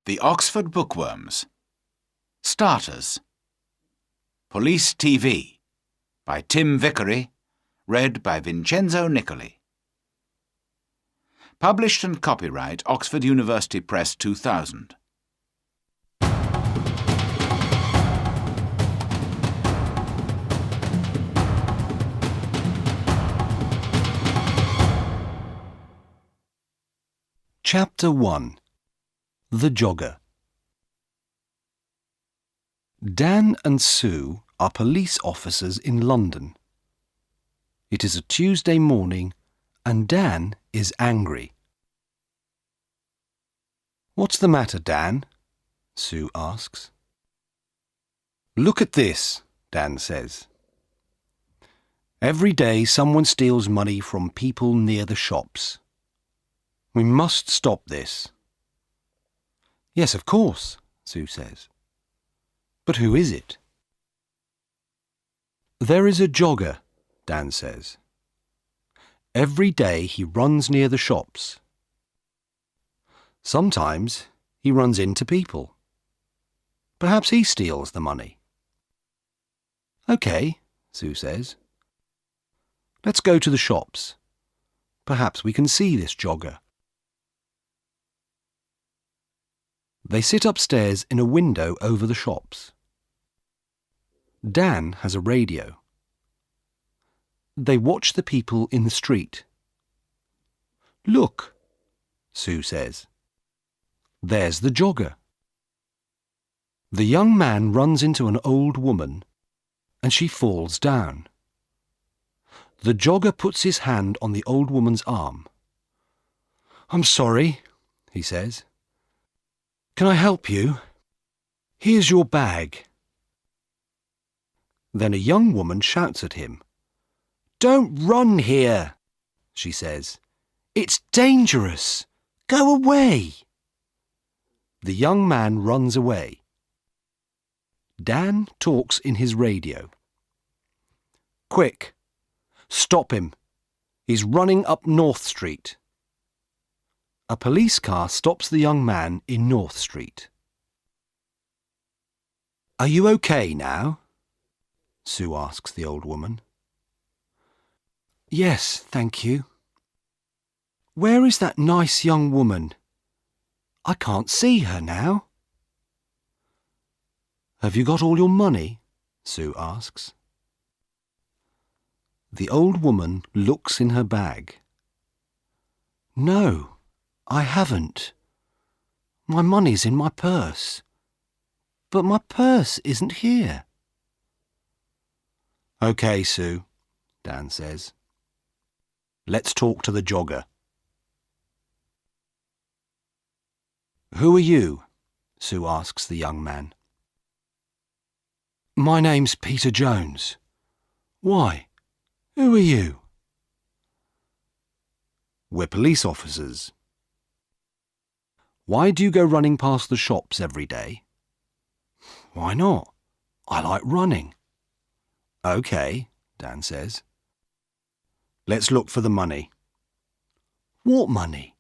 The Oxford Bookworms. Starters. Police TV by Tim Vicary, read by Vincenzo Nicoli. Published and copyright Oxford University Press 2000. Chapter 1. The Jogger. Dan and Sue are police officers in London. It is a Tuesday morning and Dan is angry. "What's the matter, Dan?" Sue asks. "Look at this," Dan says. "Every day someone steals money from people near the shops. We must stop this." "Yes, of course," Sue says. "But who is it?" "There is a jogger," Dan says. "Every day he runs near the shops. Sometimes he runs into people. Perhaps he steals the money." "OK," Sue says. "Let's go to the shops. Perhaps we can see this jogger." They sit upstairs in a window over the shops. Dan has a radio. They watch the people in the street. "Look," Sue says. "There's the jogger." The young man runs into an old woman and she falls down. The jogger puts his hand on the old woman's arm. "I'm sorry," he says. "Can I help you? Here's your bag." Then a young woman shouts at him. "Don't run here," she says. "It's dangerous. Go away." The young man runs away. Dan talks in his radio. "Quick, stop him. He's running up North Street." A police car stops the young man in North Street. "Are you okay now?" Sue asks the old woman. "Yes, thank you." "Where is that nice young woman? I can't see her now." "Have you got all your money?" Sue asks. The old woman looks in her bag. "No, I haven't. My money's in my purse. But my purse isn't here." "OK, Sue," Dan says. "Let's talk to the jogger." "Who are you?" Sue asks the young man. "My name's Peter Jones. Why? Who are you?" "We're police officers." "Why do you go running past the shops every day?" "Why not? I like running." "OK," Dan says. "Let's look for the money." "What money?"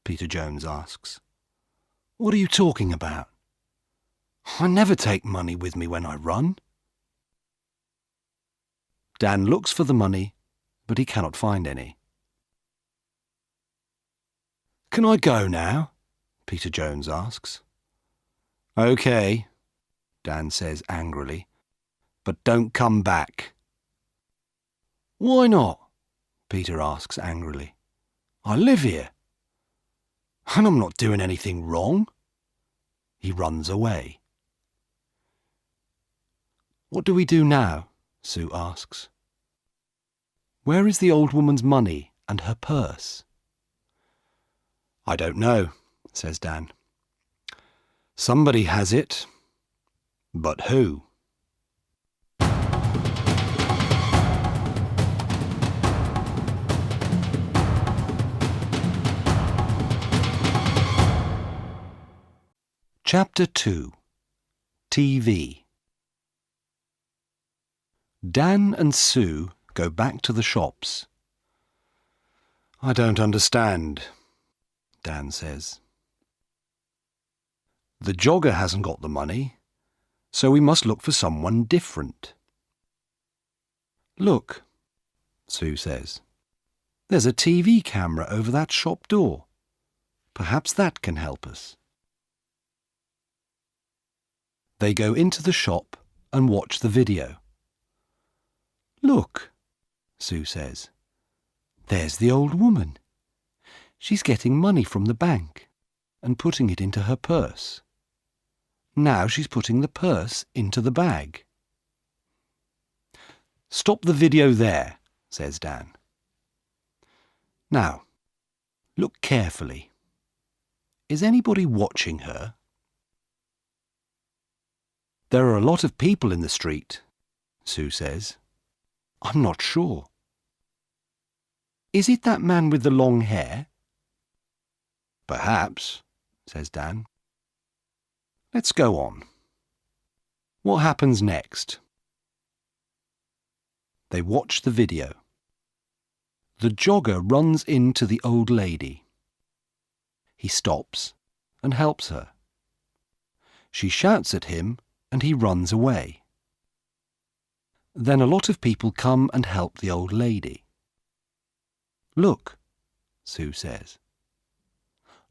Peter Jones asks. "What are you talking about? I never take money with me when I run." Dan looks for the money, but he cannot find any. "Can I go now?" Peter Jones asks. "OK," Dan says angrily, "but don't come back." "Why not?" Peter asks angrily. "I live here, and I'm not doing anything wrong." He runs away. "What do we do now?" Sue asks. "Where is the old woman's money and her purse?" "I don't know," says Dan. "Somebody has it. But who?" Chapter 2. TV. Dan and Sue go back to the shops. "I don't understand," Dan says. The jogger hasn't got the money, so we must look for someone different. Look, Sue says. There's a TV camera over that shop door. Perhaps that can help us. They go into the shop and watch the video. Look, Sue says. There's the old woman. She's getting money from the bank and putting it into her purse. Now she's putting the purse into the bag. Stop the video there, says Dan. Now, look carefully. Is anybody watching her? There are a lot of people in the street, Sue says. I'm not sure. Is it that man with the long hair? Perhaps, says Dan. Let's go on. What happens next? They watch the video. The jogger runs into the old lady. He stops and helps her. She shouts at him and he runs away. Then a lot of people come and help the old lady. Look, Sue says.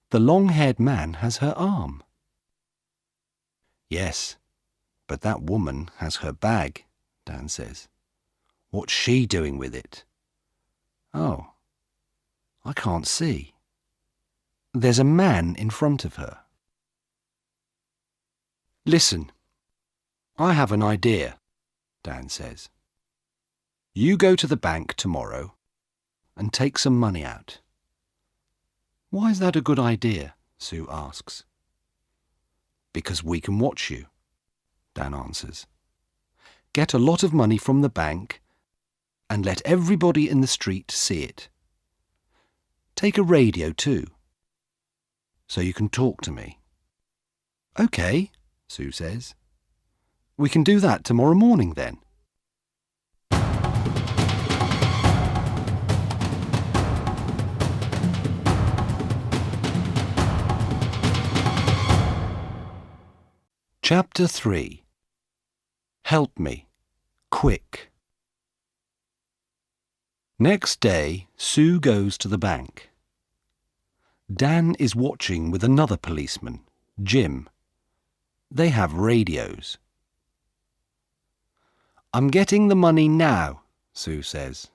The long-haired man has her arm. Yes, but that woman has her bag, Dan says. What's she doing with it? Oh, I can't see. There's a man in front of her. Listen, I have an idea, Dan says. You go to the bank tomorrow and take some money out. Why is that a good idea? Sue asks. Because we can watch you, Dan answers. Get a lot of money from the bank and let everybody in the street see it. Take a radio too, so you can talk to me. OK, Sue says. We can do that tomorrow morning then. Chapter 3. Help me, quick. Next day, Sue goes to the bank. Dan is watching with another policeman, Jim. They have radios. I'm getting the money now, Sue says.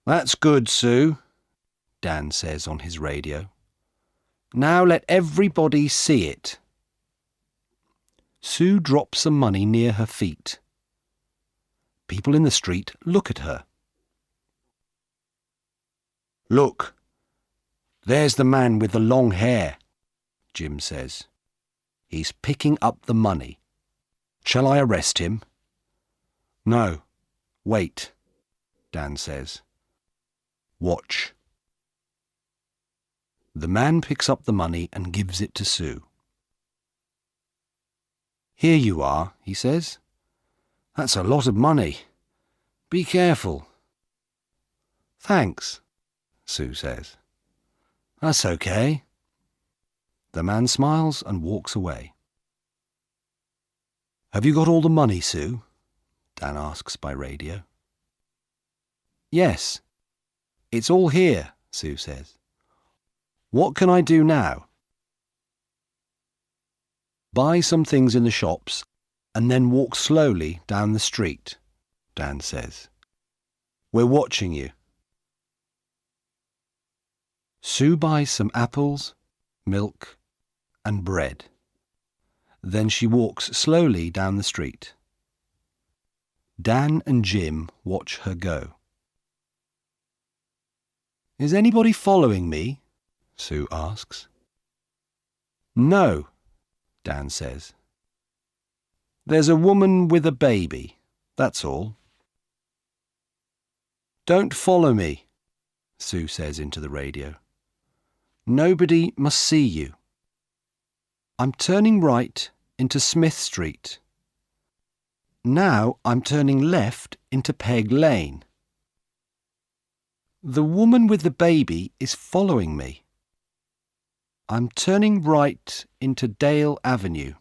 That's good, Sue, Dan says on his radio. Now let everybody see it. Sue drops some money near her feet. People in the street look at her. Look, there's the man with the long hair, Jim says. He's picking up the money. Shall I arrest him? No, wait, Dan says. Watch. The man picks up the money and gives it to Sue. Here you are, he says. That's a lot of money. Be careful. Thanks, Sue says. That's okay. The man smiles and walks away. Have you got all the money, Sue? Dan asks by radio. Yes, it's all here, Sue says. What can I do now? Buy some things in the shops and then walk slowly down the street, Dan says. We're watching you. Sue buys some apples, milk, and bread. Then she walks slowly down the street. Dan and Jim watch her go. Is anybody following me? Sue asks. No, Dan says. There's a woman with a baby, that's all. Don't follow me, Sue says into the radio. Nobody must see you. I'm turning right into Smith Street. Now I'm turning left into Peg Lane. The woman with the baby is following me. I'm turning right into Dale Avenue.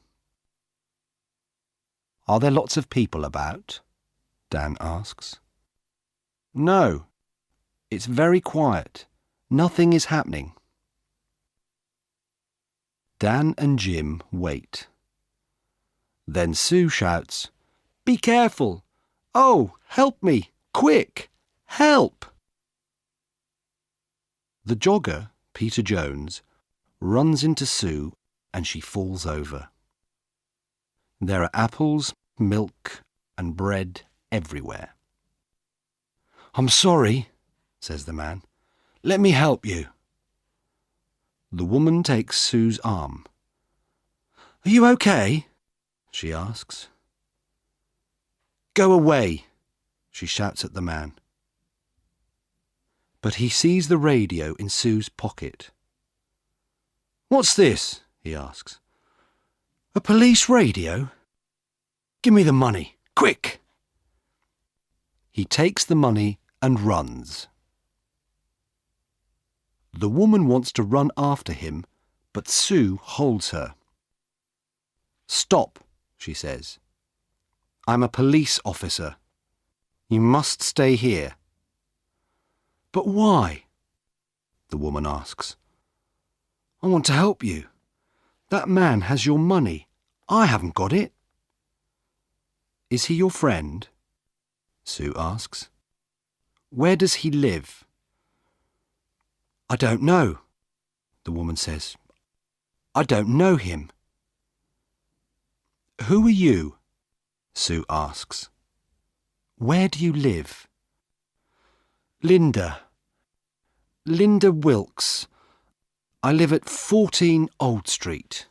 Are there lots of people about? Dan asks. No, it's very quiet. Nothing is happening. Dan and Jim wait. Then Sue shouts, "Be careful! Oh, help me! Quick! Help!" The jogger, Peter Jones, runs into Sue and she falls over. There are apples, milk and bread everywhere. "I'm sorry," says the man. "Let me help you." The woman takes Sue's arm. "Are you okay?" she asks. "Go away," she shouts at the man. But he sees the radio in Sue's pocket. "What's this?" he asks. "A police radio? Give me the money, quick!" He takes the money and runs. The woman wants to run after him, but Sue holds her. "Stop," she says. "I'm a police officer. You must stay here." "But why?" the woman asks. "I want to help you. That man has your money. I haven't got it." "Is he your friend?" Sue asks. "Where does he live?" "I don't know," the woman says. "I don't know him." "Who are you?" Sue asks. "Where do you live?" Linda Wilkes. I live at 14 Old Street."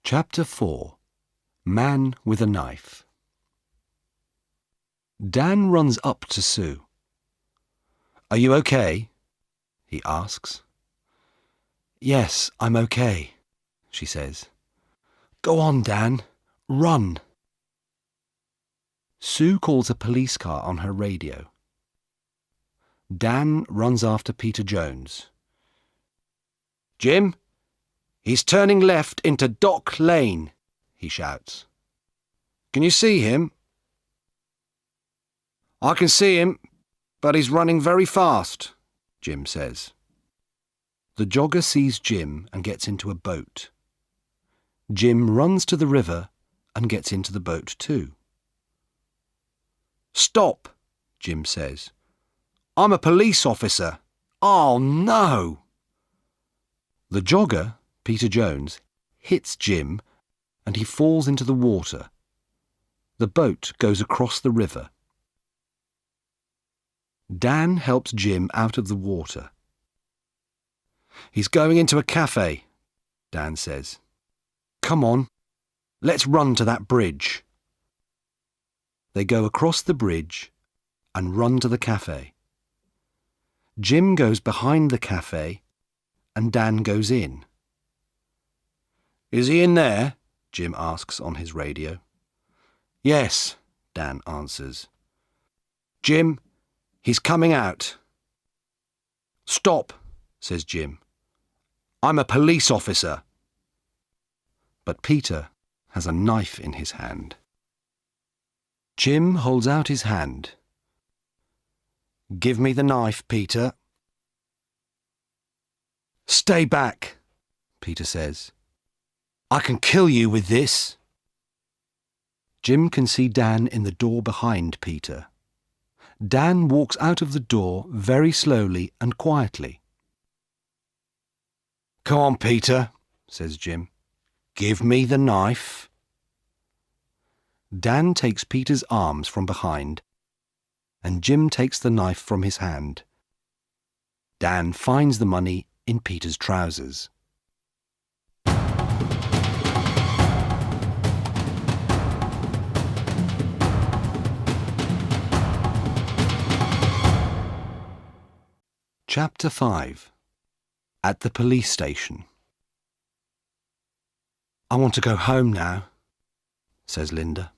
Chapter 4. Man with a Knife. Dan runs up to Sue. "Are you okay?" he asks. "Yes, I'm okay," she says. "Go on, Dan. Run." Sue calls a police car on her radio. Dan runs after Peter Jones. "Jim, he's turning left into Dock Lane," he shouts. "Can you see him?" "I can see him, but he's running very fast," Jim says. The jogger sees Jim and gets into a boat. Jim runs to the river and gets into the boat too. "Stop," Jim says. "I'm a police officer." "Oh, no!" The jogger, Peter Jones, hits Jim and he falls into the water. The boat goes across the river. Dan helps Jim out of the water. "He's going into a cafe," Dan says. "Come on, let's run to that bridge." They go across the bridge and run to the cafe. Jim goes behind the cafe and Dan goes in. "Is he in there?" Jim asks on his radio. "Yes," Dan answers. "Jim, he's coming out." "Stop," says Jim. "I'm a police officer." But Peter has a knife in his hand. Jim holds out his hand. "Give me the knife, Peter." "Stay back," Peter says. "I can kill you with this." Jim can see Dan in the door behind Peter. Dan walks out of the door very slowly and quietly. "Come on, Peter," says Jim. "Give me the knife." Dan takes Peter's arms from behind, and Jim takes the knife from his hand. Dan finds the money in Peter's trousers. Chapter 5. At the police station. I want to go home now, says Linda.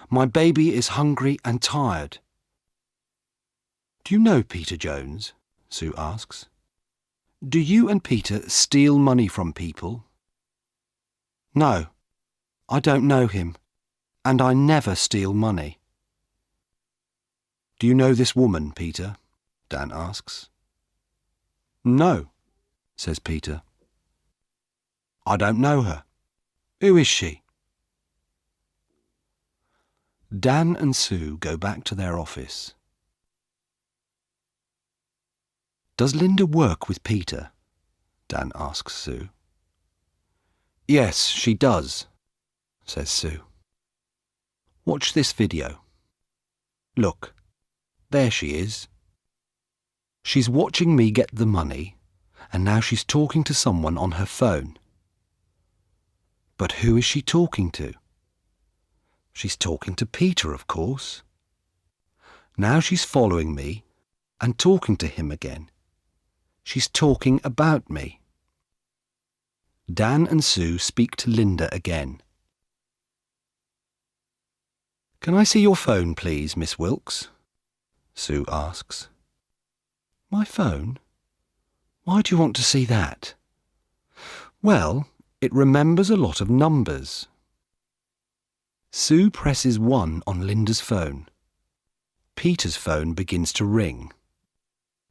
My baby is hungry and tired. Do you know Peter Jones? Sue asks. Do you and Peter steal money from people? No, I don't know him, and I never steal money. Do you know this woman, Peter? Dan asks. No, says Peter. I don't know her. Who is she? Dan and Sue go back to their office. Does Linda work with Peter? Dan asks Sue. Yes, she does, says Sue. Watch this video. Look, there she is. She's watching me get the money, and now she's talking to someone on her phone. But who is she talking to? She's talking to Peter, of course. Now she's following me and talking to him again. She's talking about me. Dan and Sue speak to Linda again. Can I see your phone, please, Miss Wilkes? Sue asks. My phone? Why do you want to see that? Well, it remembers a lot of numbers. Sue presses 1 on Linda's phone. Peter's phone begins to ring.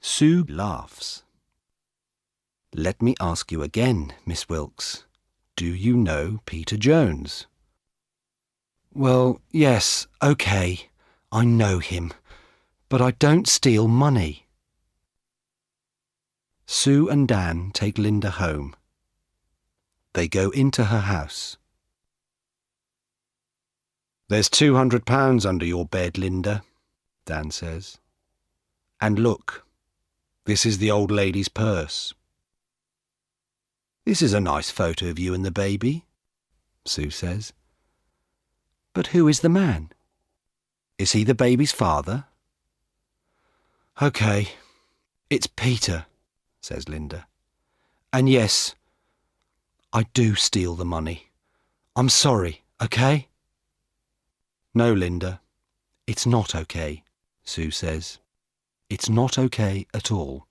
Sue laughs. Let me ask you again, Miss Wilkes. Do you know Peter Jones? Well, yes, OK. I know him. But I don't steal money. Sue and Dan take Linda home. They go into her house. There's £200 under your bed, Linda, Dan says. And look, this is the old lady's purse. This is a nice photo of you and the baby, Sue says. But who is the man? Is he the baby's father? OK, it's Peter, says Linda. And yes, I do steal the money. I'm sorry, OK? No, Linda, it's not OK, Sue says. It's not OK at all.